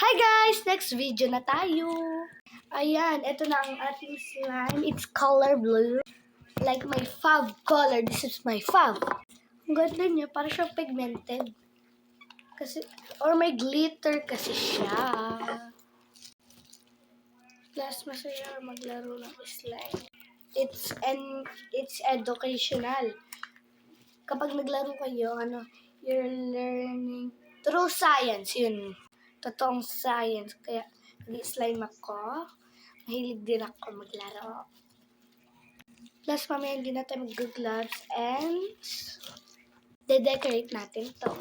Hi guys! Next video na tayo. Ayan, ito na ang ating slime. It's color blue. Like my fav color. This is my fav. Ang ganda niya. Para siyang pigmented. Kasi, or may glitter kasi siya. Plus, masaya maglaro ng slime. It's educational. Kapag naglaro kayo, you're learning through science, yun. Totoong science. Kaya, nag-slime ako. Mahilig din ako maglaro. Plus, mamaya hindi natin mag-gloves and de-decorate natin itong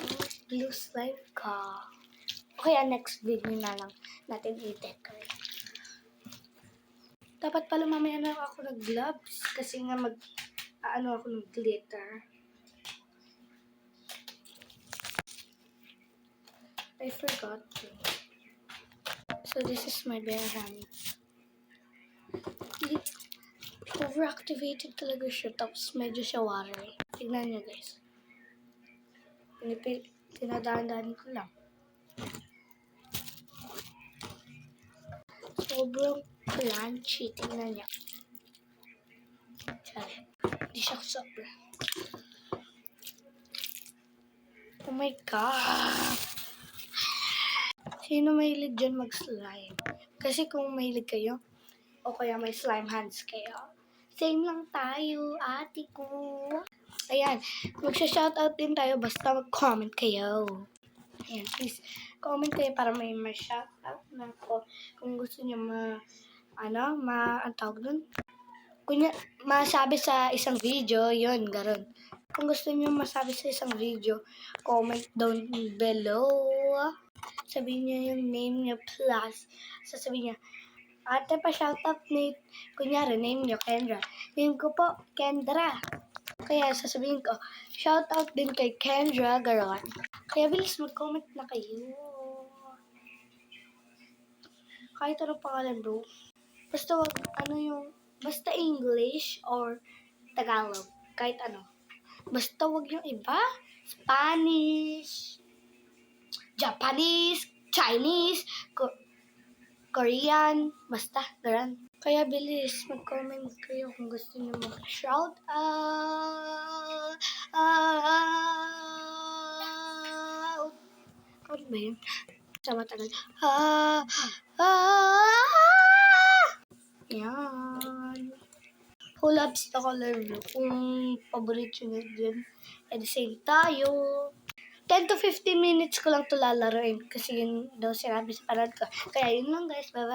blue slime ko. Kaya next video na lang natin i-decorate. Dapat pala mamaya na ako nag-gloves kasi nga ako ng glitter. I forgot to. So this is my bare hand. Overactivated talaga siya. Tapos medyo siya watery. Tignan nyo guys. Tinadaan-daan ko lang. Sobrang crunchy. Tignan nyo. Sorry. Hindi siya sobra. Oh my God! Sino mahilig dyan mag-slime? Kasi kung mahilig kayo, o kaya may slime hands kayo, same lang tayo, ate ko. Ayan, magsha-shoutout din tayo basta mag-comment kayo. Ayan, please, comment kayo para may ma-shoutout na ako. Kung gusto nyo ang tawag dun? Kunya, masabi sa isang video, yun, garon. Kung gusto nyo masabi sa isang video, comment down below. Sabihin niya yung name niya plus. Sasabihin niya, ate pa shoutout ni, kunyari, name niyo, Kendra. Name ko po, Kendra. Kaya sasabihin ko, shoutout din kay Kendra Garon. Kaya bilis mag-comment na kayo. Kahit anong pangalan bro. Basta basta English or Tagalog. Kahit ano. Basta wag yung iba. Spanish, Japanese, Chinese, Korean, basta, garan. Kaya bilis, mag-comment kayo kung gusto niyo mag-shout out. Ano ba yun? Sa matagal. Yan. Who loves the color blue? Kung paborito nyo din, the same tayo. 10 to 15 minutes ko lang ito lalaroin kasi yun daw sinabi sa parad ko. Kaya yun lang guys, bye-bye.